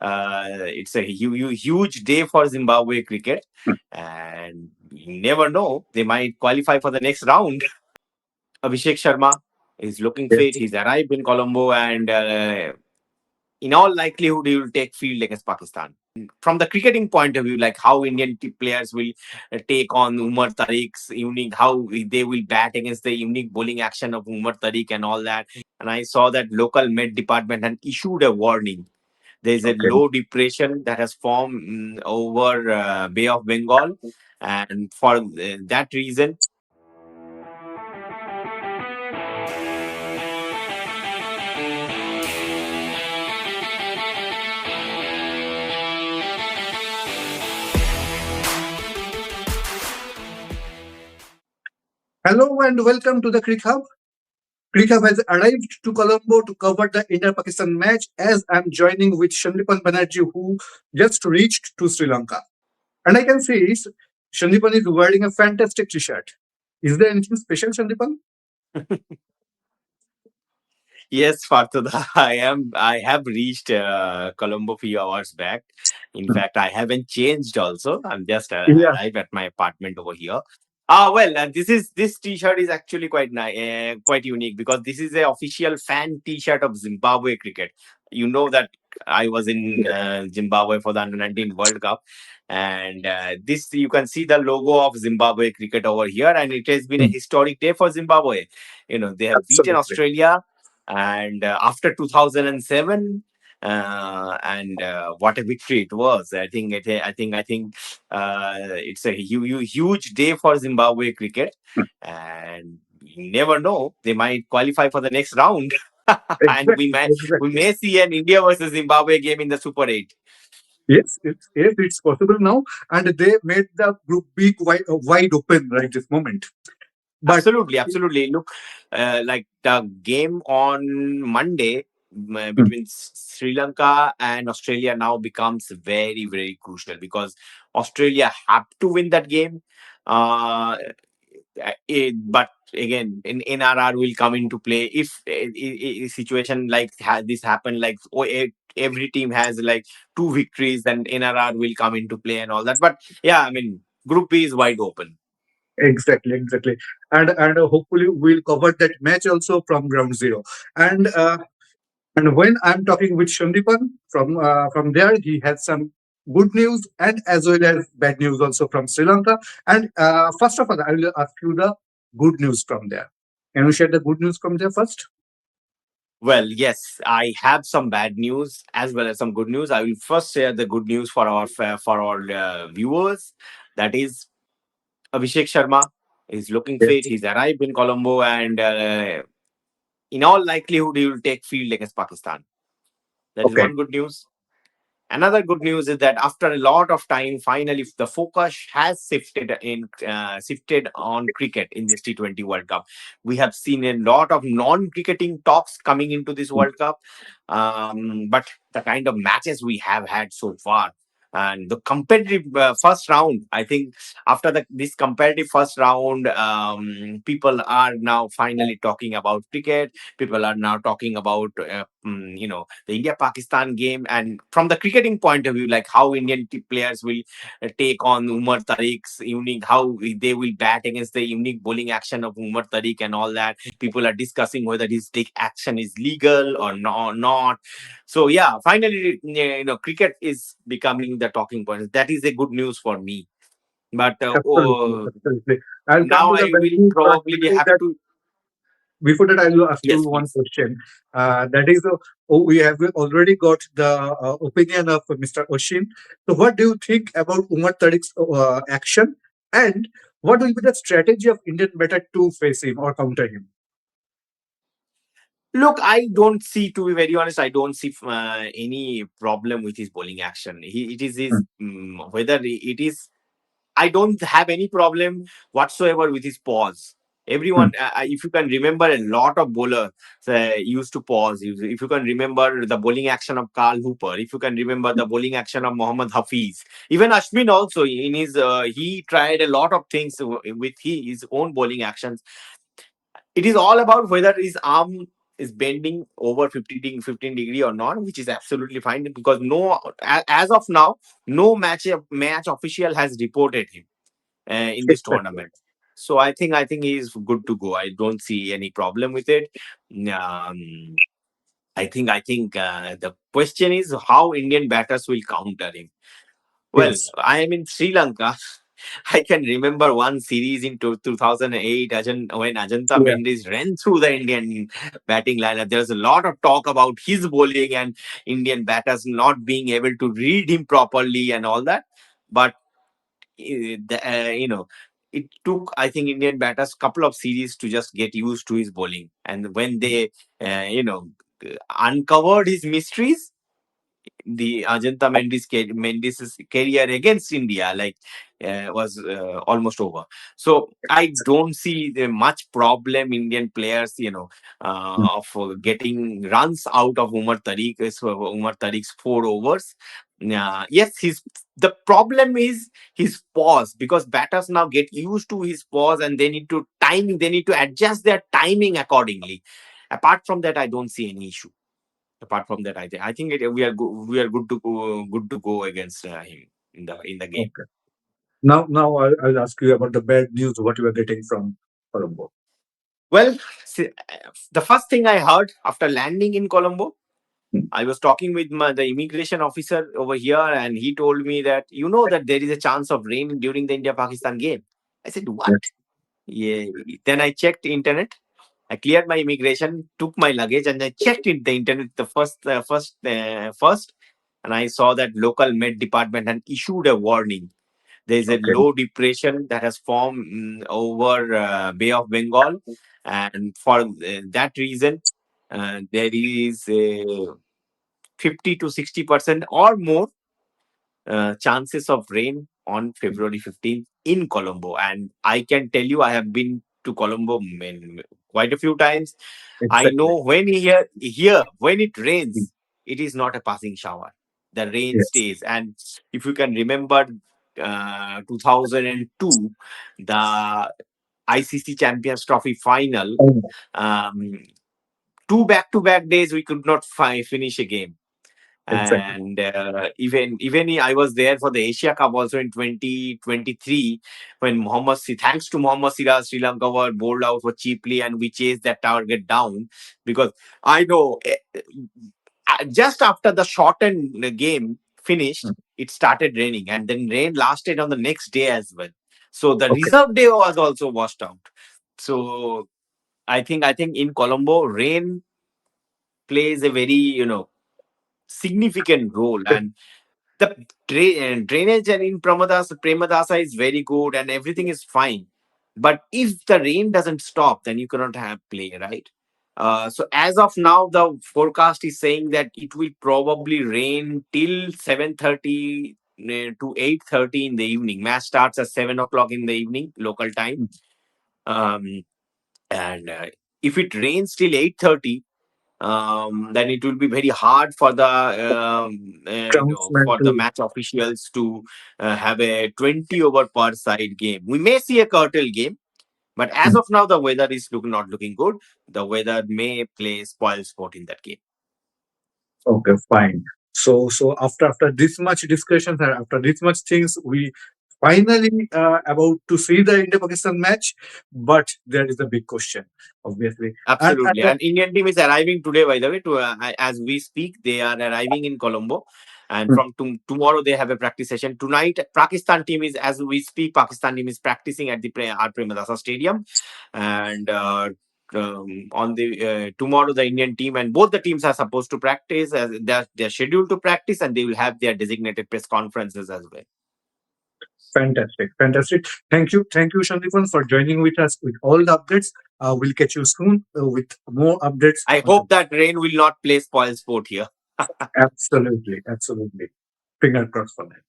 It's a huge day for Zimbabwe cricket, and you never know, they might qualify for the next round. Abhishek Sharma is looking fit. Yes. He's arrived in Colombo, and in all likelihood, he will take field against Pakistan. From the cricketing point of view, like how Indian players will take on Umar Tariq's unique, how they will bat against the unique bowling action of Umar Tariq and all that. And I saw that local Met department had issued a warning. There is a Okay. low depression that has formed over Bay of Bengal, and for that reason. Hello and welcome to the Crick Hub. Crick Hub has arrived to Colombo to cover the India-Pakistan match as I'm joining with Shandipan Banerjee who just reached to Sri Lanka. And I can see Shandipan is wearing a fantastic t-shirt. Is there anything special, Shandipan? Yes, Fartada, I am. I have reached Colombo few hours back. In Hmm. fact, I haven't changed. Also, I'm just Yeah, arrived at my apartment over here. Ah, well, this T-shirt is actually quite nice, quite unique because this is a official fan T-shirt of Zimbabwe cricket. You know that I was in Zimbabwe for the Under 19 World Cup, and this you can see the logo of Zimbabwe cricket over here, and it has been a hmm, historic day for Zimbabwe. They have beaten absolutely. Australia, and after 2007, and what a victory it was. I think it's a huge day for Zimbabwe cricket, Hmm. and you never know, they might qualify for the next round. And we Exactly, may we exactly. may see an India versus Zimbabwe game in the Super 8. Yes, it's possible now. And they made the group big wide open right this moment. But Absolutely. Look, like the game on Monday hmm, between Sri Lanka and Australia now becomes very crucial because Australia have to win that game. Uh, but again, in NRR will come into play if a situation like this happen. Like every team has like two victories, then NRR will come into play and all that. But yeah, I mean, Group B is wide open. exactly. And hopefully we'll cover that match also from ground zero. And when I'm talking with Shandipan from there, he has some good news and as well as bad news also from Sri Lanka. And first of all, I will ask you the good news from there. Can you share the good news from there first? Well, yes, I have some bad news as well as some good news. I will first share the good news for our viewers. That is, Abhishek Sharma is looking fit. Yes. He's arrived in Colombo, and in all likelihood, he will take field against Pakistan. That is Okay. one good news. Another good news is that after a lot of time, finally the focus has shifted on cricket in this T20 World Cup. We have seen a lot of non-cricketing talks coming into this World Cup, but the kind of matches we have had so far. And the competitive first round, I think after this competitive first round, people are now finally talking about cricket. People are now talking about the India Pakistan game, and from the cricketing point of view, like how Indian players will take on Umar Tariq's unique, how they will bat against the unique bowling action of Umar Tariq and all that. People are discussing whether his take action is legal or not. So yeah, finally, cricket is becoming the talking point. That is a good news for me. But Absolutely. I'll come now to I the bad will news, but probably have to. before that, I will ask you Yes, one please. question. That is, we have already got the opinion of Mr. Oshin. So, what do you think about Umar Tariq's action, and what will be the strategy of Indian batter to face him or counter him? Look, I don't see, to be very honest, I don't see any problem with his bowling action. It is his, Hmm, whether it is, I don't have any problem whatsoever with his pause. hmm, Everyone, if you can remember, a lot of bowlers used to pause. If you can remember the bowling action of Carl Hooper, if you can remember the bowling action of Mohammad Hafiz, even Ashwin also in his, he tried a lot of things with his own bowling actions. It is all about whether his arm is bending over 15 degree or not, which is absolutely fine because as of now, no match official has reported him in this Exactly. tournament. So I think he is good to go. I don't see any problem with it. I think the question is how Indian batters will counter him. Well, Yes. I am in Sri Lanka. I can remember one series in 2008 when Ajanta Yeah. Mendis ran through the Indian batting lineup. There's a lot of talk about his bowling and Indian batters not being able to read him properly and all that. But you know, it took, I think, Indian batters couple of series to just get used to his bowling. And when they, uncovered his mysteries, the Ajanta Mendis's career against India was almost over. So I don't see much problem Indian players, Mm. of getting runs out of Umar Tariq's 4 overs. Yes, his the problem is his pause because batters now get used to his pause and they need to adjust their timing accordingly. Apart from that, I don't see any issue. Apart from that, I think we are good to go against him in the game. Okay. Now I'll ask you about the bad news. What you are getting from Colombo? Well, see, the first thing I heard after landing in Colombo, Mm. I was talking with the immigration officer over here, and he told me that that there is a chance of rain during the India Pakistan game. I said, what? Yes. Yeah. Then I checked internet. I cleared my immigration, took my luggage, and I checked in the internet first, and I saw that local Met department had issued a warning. There is a Okay. low depression that has formed over Bay of Bengal, and for that reason, there is a 50 to 60% or more chances of rain on February 15th in Colombo. And I can tell you, I have been to Colombo quite a few times. I Exactly. know here when it Mm. rains, it is not a passing shower. The rain Yes. stays. And if you can remember 2002, the ICC Champions Trophy final, Oh, um, two back-to-back days we could not finish a game. exactly. And even I was there for the Asia Cup also in 2023 when thanks to Mohammad Siraj, Sri Lanka were bowled out for cheaply and we chased that target down because I know just after the shortened game finished, Mm. it started raining and then rain lasted on the next day as well. So the Okay. reserve day was also washed out. So I think in Colombo, rain plays a very significant role and the drainage and in Premadasa is very good and everything is fine. But if the rain doesn't stop, then you cannot have play, right? So as of now, the forecast is saying that it will probably rain till 7:30 to 8:30 in the evening. Match starts at 7 o'clock in the evening local time, Mm. um, and if it rains till 8:30, then it will be very hard for the Groundsman for the too. match officials to have a 20 over per side game. We may see a curtail game, but as Mm. of now, the weather is not looking good. The weather may play spoil sport in that game. Okay, fine. So after this much discussions and after this much things, we finally about to see the India Pakistan match, but there is a big question, obviously. And Absolutely. And Indian team is arriving today, by the way, as we speak, they are arriving in Colombo. And mm, from tomorrow, they have a practice session. Tonight, Pakistan team is, as we speak, Pakistan team is practicing at the R. Premadasa Stadium. And on the tomorrow, the Indian team and both the teams are supposed to practice. They're scheduled to practice and they will have their designated press conferences as well. fantastic, fantastic. Thank you, Shandipan, for joining with us with all the updates. We'll catch you soon with more updates I on the. hope that rain will not play spoil sport here. Absolutely, absolutely. Finger crossed for that.